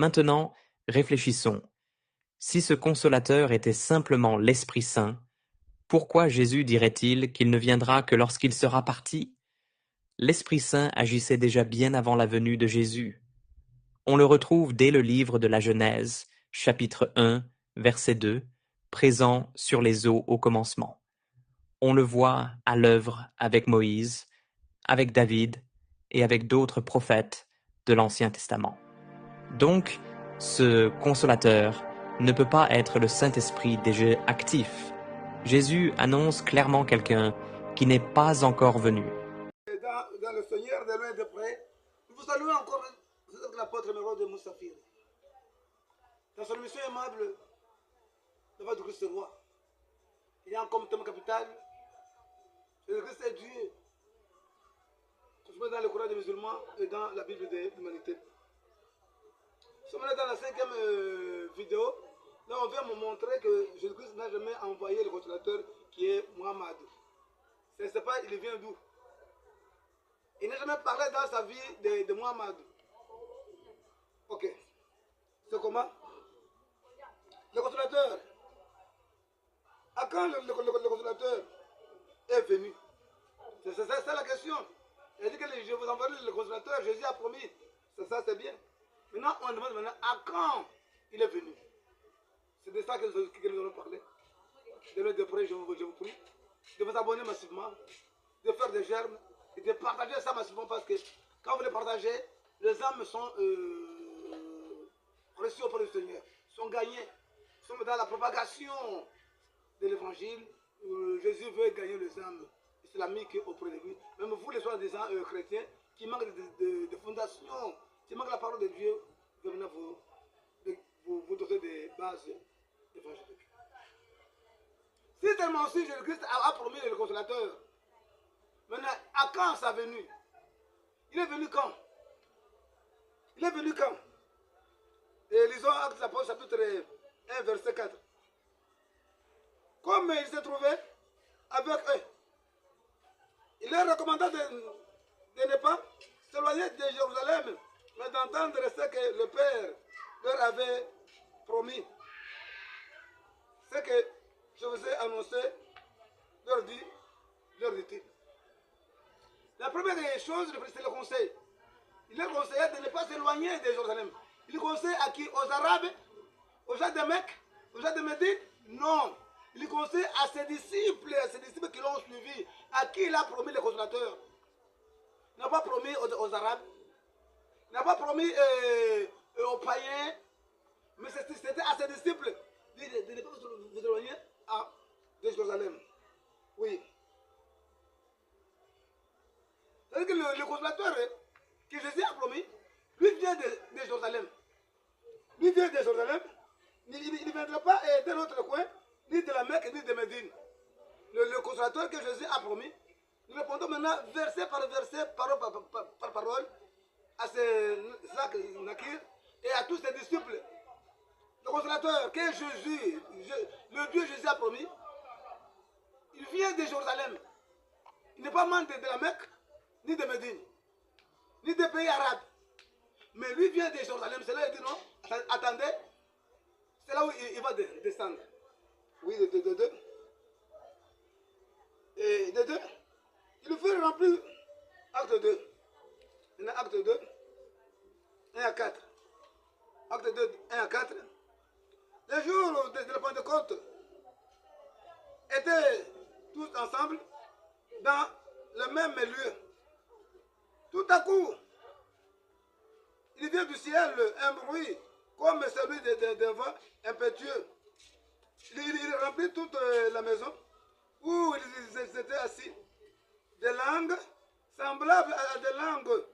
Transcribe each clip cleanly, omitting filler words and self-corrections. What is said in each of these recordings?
Maintenant, réfléchissons. Si ce consolateur était simplement l'Esprit Saint, pourquoi Jésus dirait-il qu'il ne viendra que lorsqu'il sera parti? L'Esprit Saint agissait déjà bien avant la venue de Jésus. On le retrouve dès le livre de la Genèse, chapitre 1, verset 2, présent sur les eaux au commencement. On le voit à l'œuvre avec Moïse, avec David et avec d'autres prophètes de l'Ancien Testament. Donc, ce consolateur ne peut pas être le Saint-Esprit déjà actif. Jésus annonce clairement quelqu'un qui n'est pas encore venu. Dans le Seigneur, de loin et de près, nous vous saluons encore l'apôtre Méro de Moussafir. Dans son mission aimable, devant du Christ roi, il y a un comme thème capital, le Christ est Dieu. Dans le Coran des musulmans et dans la Bible de l'humanité. Nous sommes là dans la 5e vidéo. Là, on vient me montrer que Jésus-Christ n'a jamais envoyé le consolateur qui est Muhammad. Je ne sais pas, il vient d'où. Il n'a jamais parlé dans sa vie de Muhammad. Ok. C'est comment? Le consolateur. À quand le consolateur est venu? C'est ça la question. Il a dit que je vous enverrai le consolateur, Jésus a promis. Ça c'est bien. Maintenant, on demande maintenant à quand il est venu. C'est de ça que nous allons parler. De l'heure de près, je vous prie de vous abonner massivement, de faire des germes et de partager ça massivement parce que quand vous les partagez, les âmes sont reçues auprès du Seigneur, sont gagnées, sont dans la propagation de l'évangile. Jésus veut gagner les âmes islamiques auprès de lui. Même vous, les soi-disant chrétiens, qui manquent de fondation, qui manquent la parole de Dieu, vous venez vous doter des bases évangéliques. Si tellement aussi Jésus-Christ a promis le consolateur, maintenant, à quand sa venue? Il est venu quand? Il est venu quand? Et lisons Actes des Apôtres, chapitre 1, verset 4. Comme il s'est trouvé avec eux, il leur recommanda de ne pas s'éloigner de Jérusalem, mais d'entendre ce que le Père leur avait promis. Ce que je vous ai annoncé, leur dit-il. La première des choses, c'est le conseil. Il leur conseillait de ne pas s'éloigner de Jérusalem. Il conseille à qui? Aux Arabes, aux gens de Mecque, aux gens de Médine? Non. Il conseille à ses disciples qui l'ont suivi, à qui il a promis le consolateur. Il n'a pas promis aux Arabes, il n'a pas promis aux païens, mais c'était à ses disciples de ne pas vous éloigner de Jérusalem. Oui. C'est-à-dire que le consolateur que Jésus a promis, lui vient de Jérusalem. Lui vient de Jérusalem. Il ne viendra pas d'un autre coin, ni de la Mecque, ni de Médine. Le consolateur que Jésus a promis, nous répondons maintenant verset par verset, parole par parole, à ses Nakir et à tous ses disciples. Le consolateur que Jésus, le Dieu Jésus a promis, il vient de Jérusalem. Il n'est pas membre de la Mecque, ni de Médine, ni des pays arabes. Mais lui vient de Jérusalem. C'est là qu'il dit non, attendez, c'est là où il va descendre. Oui, de deux. Et de deux, il fait remplir acte 2. Il y a acte 2, 1 à 4. Acte 2, 1 à 4. Les jours de la Pentecôte étaient tous ensemble dans le même lieu. Tout à coup, il vient du ciel un bruit comme celui d'un vent impétueux. Il remplit toute la maison où ils étaient assis. Des langues semblables à des langues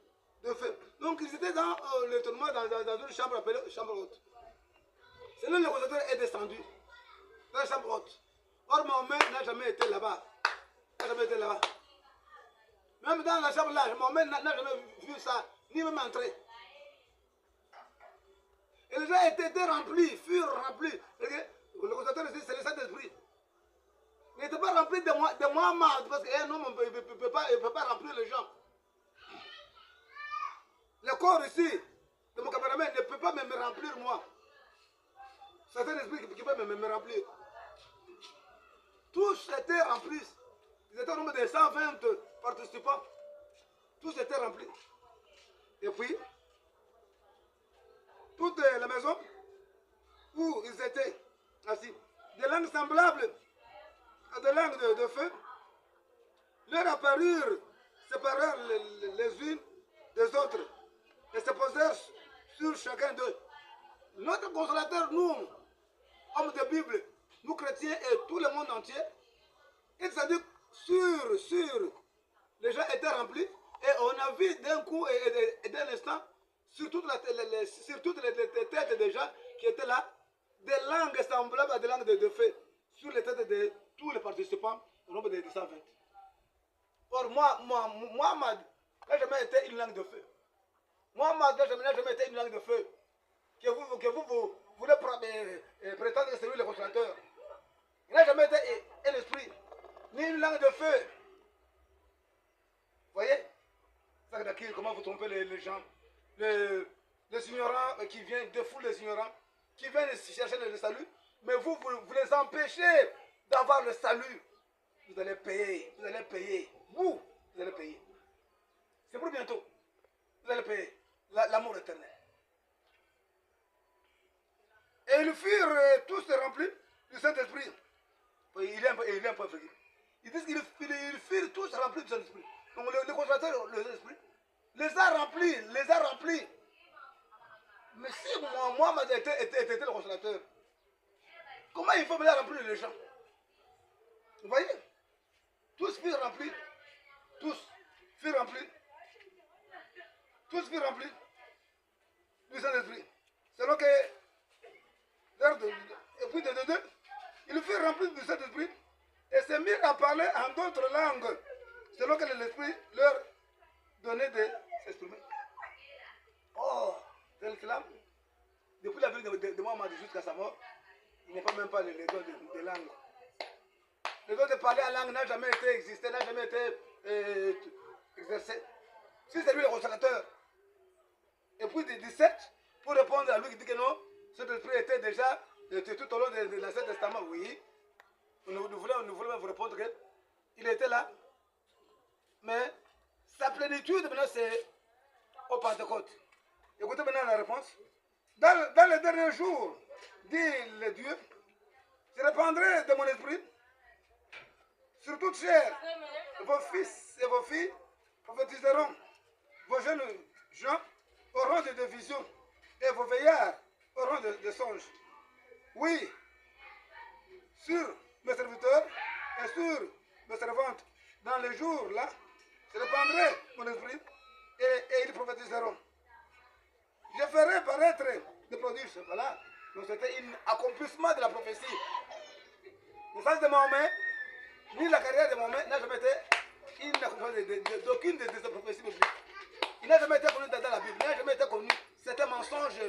de feu. Donc ils étaient dans le tournoi, dans une chambre appelée chambre haute. C'est là que le consolateur est descendu, dans la chambre haute. Or, Mahomet n'a jamais été là-bas. Même dans la chambre là, Mahomet n'a jamais vu ça, ni même entré. Et les gens étaient remplis, furent remplis. Le consolateur ici, c'est le Saint-Esprit. Il n'était pas rempli de Muhammad, parce qu'un homme ne peut pas remplir les gens. Le corps ici, de mon caméraman, jamais ne peut pas me remplir moi. C'est un esprit qui peut me remplir. Tous étaient remplis. Ils étaient au nombre de 120 participants. Tous étaient remplis. Et puis, toute la maison où ils étaient assis, des langues semblables à des langues de feu, leur apparurent, séparèrent les unes des autres et se posèrent sur chacun d'eux. Notre consolateur, nous, hommes de Bible, nous chrétiens et tout le monde entier, il s'est dit sur les gens étaient remplis et on a vu d'un coup et d'un instant sur toutes les têtes des gens qui étaient là, des langues semblables à des langues de feu sur les têtes de tous les participants au nombre de 120. Or, Mohamed n'a jamais été une langue de feu. Mohamed n'a jamais été une langue de feu. Que vous voulez prétendre que c'est lui le consolateur. Il n'a jamais été un esprit, ni une langue de feu. Vous voyez? Comment vous trompez les gens? Les ignorants qui viennent, des foules des ignorants, qui viennent chercher le salut, mais vous les empêchez d'avoir le salut. Vous allez payer, vous allez payer. Vous allez payer. C'est pour bientôt. Vous allez payer l'amour éternel. Et ils furent tous remplis du Saint-Esprit. Il est un peu fatigué. Ils disent qu'ils furent tous remplis du Saint-Esprit. Donc le consolateur, le Saint-Esprit, les a remplis. Mais si moi était le consolateur, comment il faut venir remplir les gens? Vous voyez? Tous furent remplis. Tous furent remplis. Tous furent remplis du Saint-Esprit. Selon que et puis de deux, ils furent remplis du Saint-Esprit et se mirent à parler en d'autres langues, selon que l'Esprit leur donnait de s'exprimer. Oh, tel cela, depuis la vie de Mohamed jusqu'à sa mort, il n'y a pas même pas les dons de langue. Le don de parler en langue n'a jamais été existé, n'a jamais été exercé. Si c'est lui le consolateur. Et puis de 17, pour répondre à lui qui dit que non, cet esprit était déjà tout au long de l'Ancien Testament. Oui, nous voulons vous répondre qu'il était là. Mais sa plénitude maintenant c'est au Pentecôte. Écoutez maintenant la réponse. Dans les derniers jours, dit le Dieu, je répandrai de mon esprit sur toute chair. Vos fils et vos filles prophétiseront. Vos jeunes gens auront des visions et vos veillards auront des songes. Oui, sur mes serviteurs et sur mes servantes, dans les jours là, je répandrai mon esprit et ils prophétiseront. Je ferai paraître des prodiges. Voilà. Donc c'était un accomplissement de la prophétie. Le sens de Mahomet, ni la carrière de Mahomet n'a jamais été d'aucune de ces prophéties bibliques. Il n'a jamais été connu dans la Bible, il n'a jamais été connu. C'est un mensonge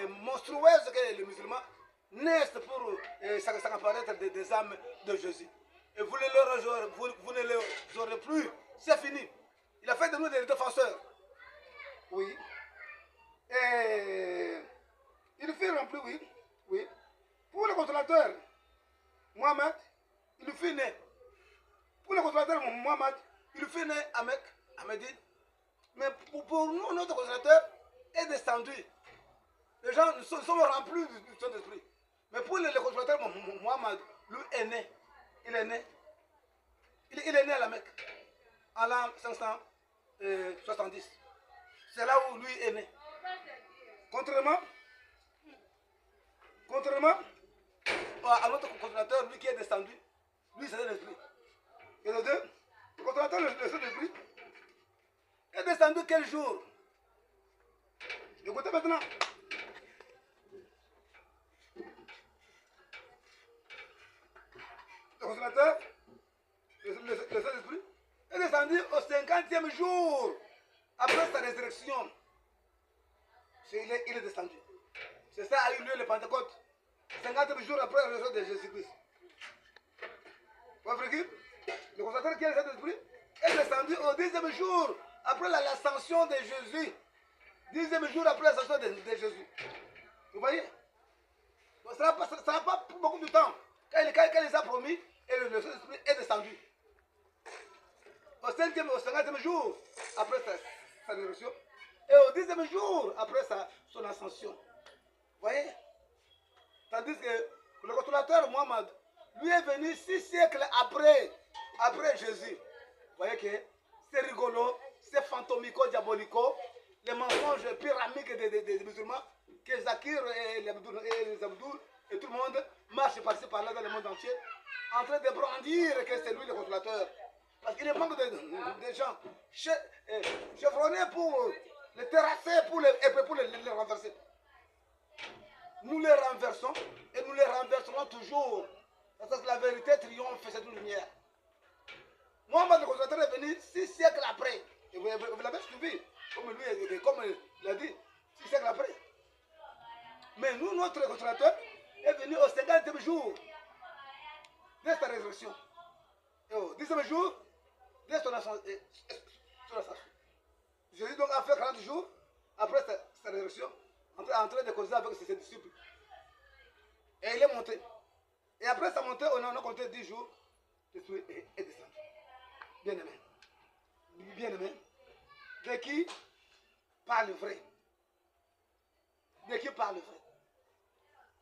monstrueux que les musulmans naissent pour s'apparaître des âmes de Jésus. Et vous ne les aurez plus. C'est fini. Il a fait de nous des défenseurs. Oui. Et il fut rempli, oui. Pour le consolateur, Mohamed, il fut né. Pour le consolateur Mohamed, il fut né à Mecque, à Médine. Mais pour nous, notre consolateur est descendu. Les gens sont remplis du Saint-Esprit. Mais pour le consolateur Mohamed, lui est né. Il est né. Il est né à la Mecque, en l'an 570. C'est là où lui est né. Contrairement à notre consolateur, lui qui est descendu, lui c'est l'esprit. Et le deux, le consolateur, le Saint-Esprit, est descendu quel jour? Écoutez maintenant. Le consolateur, le Saint-Esprit, est descendu au 50e jour après sa résurrection. Il est descendu. C'est ça a eu lieu le Pentecôte. 50 jours après la résurrection de Jésus-Christ. Vous comprenez? Le consolateur qui est le Saint-Esprit est descendu au 10e jour après l'ascension de Jésus. 10e jour après l'ascension de Jésus. Vous voyez? Donc, ça n'a pas pris beaucoup de temps. Quand il les a promis, et le Saint-Esprit est descendu. Au 50e jour après sa résurrection, et au 10e jour après son ascension. Vous voyez? Tandis que le consolateur Mohammed, lui est venu 6 siècles après Jésus. Vous voyez que c'est rigolo, c'est fantomico-diabolico, les mensonges pyramiques des musulmans, que Zakir et les Abdoul et tout le monde marche par-ci par-là dans le monde entier, en train de brandir que c'est lui le consolateur. Parce qu'il manque de gens chevronnés pour les terrasser pour les renverser. Nous les renversons et nous les renverserons toujours. Parce que la vérité triomphe, c'est une lumière. Mohammed le consolateur est venu 6 siècles après. Et vous l'avez suivi, comme il a dit, 6 siècles après. Mais nous, notre consolateur est venu au 50e jour de sa résurrection. Et au 10e jour de son ascension. Jésus donc a fait 40 jours après sa résurrection, en train de causer avec ses disciples. Et il est monté. Et après sa montée, on a compté 10 jours, l'Esprit est descendu. Bien-aimé. Bien-aimé. De qui parle vrai? De qui parle vrai?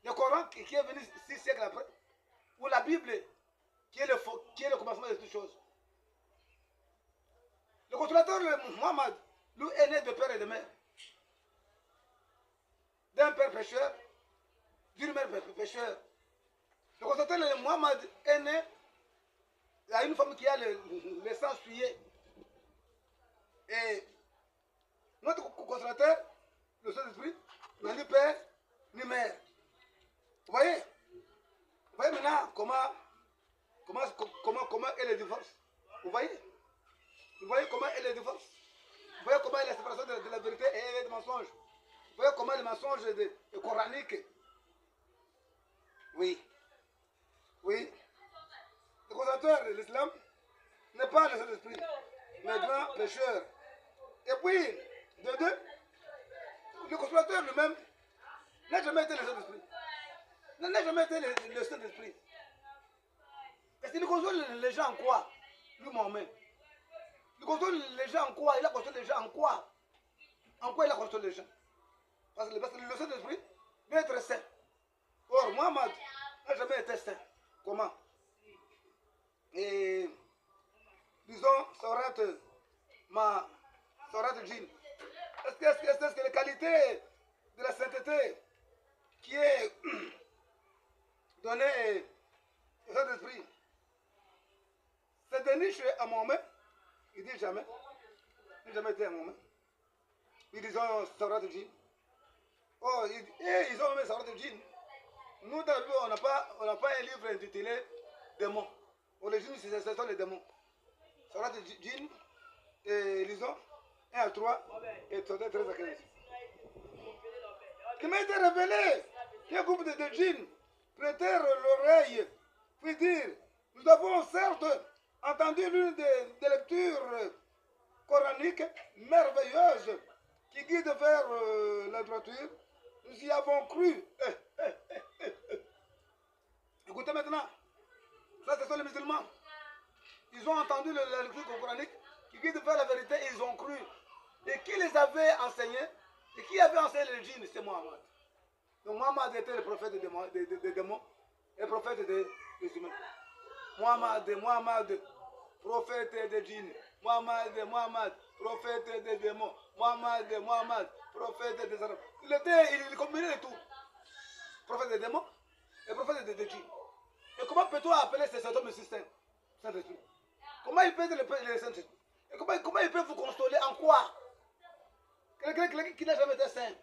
Le Coran qui est venu 6 siècles après, ou la Bible qui est le commencement de toutes choses. Le consolateur Mohammed, lui, est né de père et de mère. D'un père pécheur, d'une mère pécheur. Le consolateur Mohammed est né à une femme qui a le sang souillé. Et notre consolateur, le Saint-Esprit, n'a ni père ni mère. Vous voyez? Vous voyez maintenant comment est le divorce? Vous voyez? Vous voyez comment est le divorce? Vous voyez comment est la séparation de la vérité et du mensonge? Vous voyez comment le mensonge est coranique? Oui. Oui. Le consolateur de l'islam n'est pas le Saint-Esprit, mais grand pécheur. Et puis, de deux, le consolateur lui-même n'a jamais été le Saint-Esprit. N'a jamais été le Saint-Esprit. Parce qu'il console les gens en quoi? Lui, Mohamed. Il console les gens en quoi? Il a consolé les gens en quoi? En quoi il a consolé les gens? Parce que le Saint-Esprit doit être saint. Or, Mohamed n'a jamais été saint. Comment? Et disons, Sorat Jin. Est-ce que les qualités de la sainteté qui est donnée au Saint-Esprit, c'est déniché à Mohamed? Il dit jamais. Il n'a jamais été à Mohamed. Ils disent Sorat Jin. Oh, ils ont même Sorat Jin. Nous, dans le Bible, on n'a pas un livre intitulé Démons. Origine, ce sont les démons. Sorat Jin, et lisons 1 à 3 et 13 à 15. Qui m'a été révélé qu'un groupe de djinns prêtèrent l'oreille, puis dire, nous avons certes entendu l'une des lectures coraniques merveilleuses qui guident vers la droiture. Nous y avons cru. Écoutez maintenant, ça ce sont les musulmans. Ils ont entendu la lecture coranique qui guide vers la vérité et ils ont cru. Et qui les avait enseignés? Et qui avait enseigné les djinns? C'est Mohammed. Donc Mohammed était le prophète des démons et le prophète des humains. Mohammed, prophète des djinns. Mohammed, prophète des démons. Mohammed, prophète des arabes. Il combinait tout. Prophète des démons et prophète des djinns. Et comment peut-on appeler ces hommes de système? Saint-Esprit. Comment il peut être le Saint-Esprit? Et comment il peut vous consoler en quoi? Quelqu'un qui n'a jamais été saint,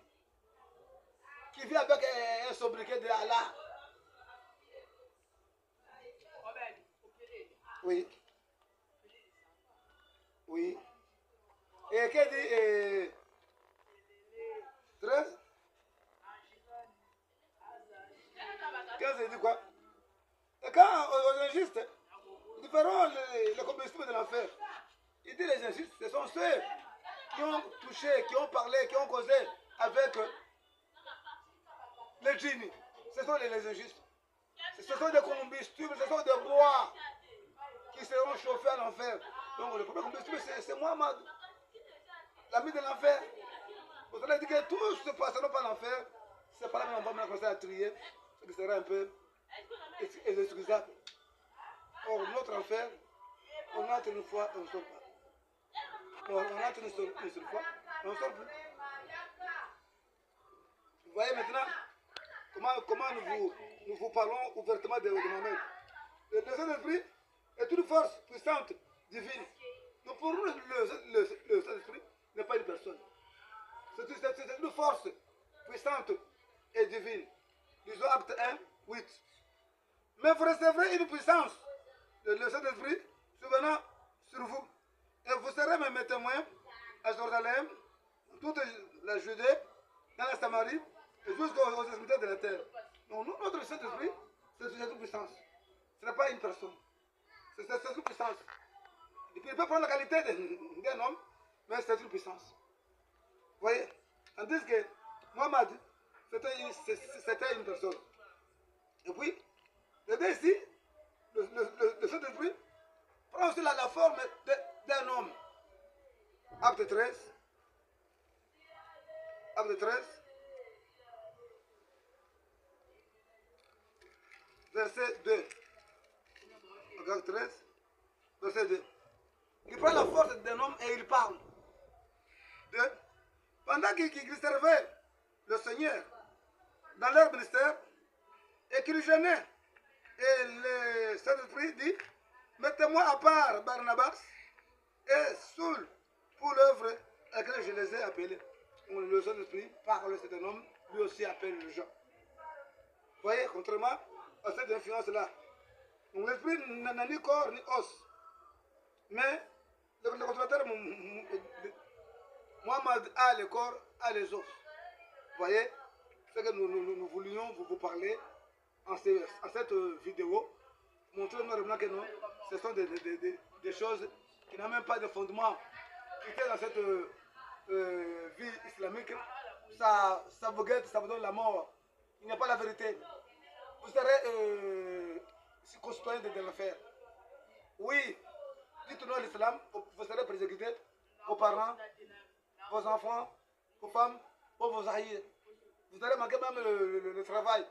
qui vit avec un sobriquet de Allah. Oui. Oui. Et qu'est-ce dit 13? 15, il dit quoi? Et quand aux injustes, nous ferons le combustible de l'enfer. Il dit les injustes, ce sont ceux qui ont touché, qui ont parlé, qui ont causé avec les djinns. Ce sont les injustes. Ce sont des combustibles, ce sont des bois qui seront chauffés à l'enfer. Donc le premier combustible, c'est Muhammad, l'ami de l'enfer. Vous allez dire que tous ne passeront pas l'enfer. C'est pas là qu'on va commencer à trier, ce qui sera un peu excusable. Or, notre enfer, on entre une fois et on ne sort pas. On entre une seule fois et on ne sort plus. Vous voyez maintenant comment nous vous parlons ouvertement de Mohamed. Le Saint-Esprit est une force puissante, divine. Donc pour nous, le Saint-Esprit n'est pas une personne. C'est une force puissante et divine. Lisons Acte 1, 8. Mais vous recevrez une puissance de le Saint-Esprit survenant sur vous. Et vous serez mes témoins à Jérusalem, toute la Judée, dans la Samarie, et jusqu'aux extrémités de la terre. Donc nous, notre Saint-Esprit, c'est une puissance. Ce n'est pas une personne. C'est une puissance. Il peut prendre la qualité d'un homme, mais c'est une puissance. Vous voyez? Tandis que Mohamed, c'était une personne. Et puis, le deux ici, le Saint-Esprit, prend aussi la forme d'un homme. Acte 13. Acte 13. Verset 2. Acte 13. Verset 2. Il prend la force d'un homme et il parle. 2. Pendant qu'ils servaient le Seigneur dans leur ministère et qu'ils jeûnaient, et le Saint-Esprit dit, mettez-moi à part Barnabas et Saul pour l'œuvre à laquelle je les ai appelés. Le Saint-Esprit parle, c'est un homme, lui aussi appelle les gens. Vous voyez, contrairement à cette influence-là. Donc l'esprit n'a ni corps ni os. Mais le consommateur Mohamed a le corps, a les os. Vous voyez, c'est que nous voulions vous parler en cette vidéo, montrer nous que non, ce sont des choses qui n'ont même pas de fondement. Qui étaient dans cette vie islamique, ça vous guette, ça vous donne la mort. Il n'y a pas la vérité. Vous serez concitoyen de l'enfer. Oui, dites-nous l'islam, vous serez persécutés, vos parents, vos enfants, vos femmes, vos aïeux. Vous allez manquer même le travail.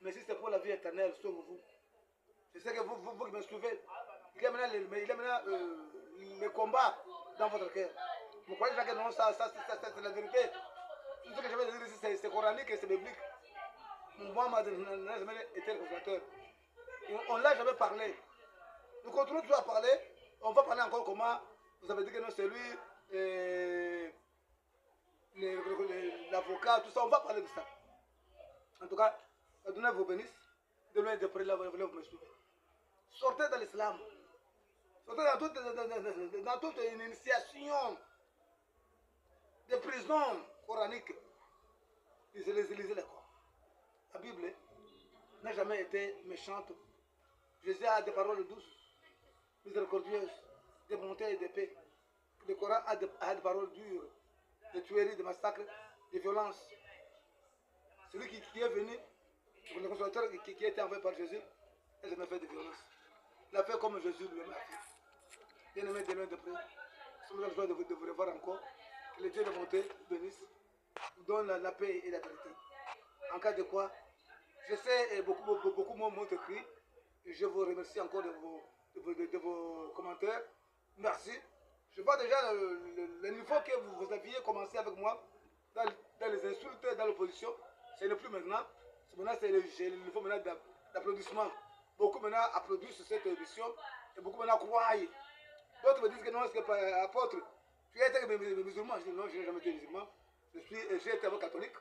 Mais si c'est pour la vie éternelle, sauvez-vous. Je sais que vous qui me suivez, il y a maintenant les combats dans votre cœur. Vous croyez que non, ça c'est la vérité. Tout ce que je vais dire ici, c'est coranique et c'est biblique. Mohamed n'a jamais été le consommateur. On ne l'a jamais parlé. Nous continuons toujours à parler. On va parler encore comment vous avez dit que non, c'est lui, l'avocat, tout ça. On va parler de ça. En tout cas, donnez vous bénisse. De loin et de près, là, vous me suivez. Sortez de l'islam. Sortez dans toute une initiation de prison coranique. Lisez les corps. La Bible n'a jamais été méchante. Jésus a des paroles douces, miséricordieuses, de bonté et de paix. Le Coran a des paroles dures, de tueries, de massacres, de violences. Celui qui est venu, le consolateur qui a été envoyé par Jésus, n'a jamais fait de violence. Il a fait comme Jésus lui-même a fait. Bien aimé de loin de près, nous sommes en joie de vous revoir encore. Que le Dieu de bonté bénisse, vous donne la paix et la vérité. En cas de quoi, je sais beaucoup m'ont écrit. Et je vous remercie encore de vos commentaires. Merci. Je vois déjà le niveau que vous aviez commencé avec moi dans les insultes, dans l'opposition. C'est le plus maintenant. Maintenant, c'est le niveau maintenant d'applaudissement. Beaucoup maintenant applaudissent cette émission et beaucoup maintenant croient. D'autres me disent que non, c'est pas apôtre. Tu as été musulman. Je dis non, je n'ai jamais été musulman. J'ai été catholique.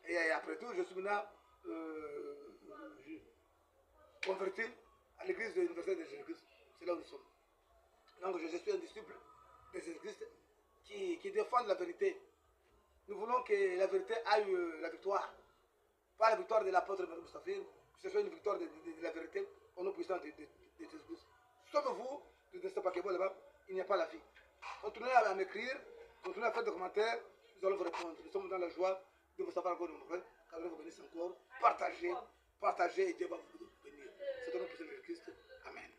Et après tout, je suis maintenant converti à l'église de l'université de Jésus-Christ. C'est là où nous sommes. Donc je suis un disciple de Jésus-Christ qui défend la vérité. Nous voulons que la vérité aille la victoire. Pas la victoire de l'apôtre Moustapha, que ce soit une victoire de la vérité au nom puissant de Jésus-Christ. Sauf vous, de ce paquet là-bas, il n'y a pas la vie. Continuez à m'écrire Continuez à faire des commentaires, nous allons vous répondre. Nous sommes dans la joie de vous savoir encore nombreux. Quand vous bénisse encore, partagez, partagez et Dieu va vous bénir. C'est ton nom pour Jésus-Christ.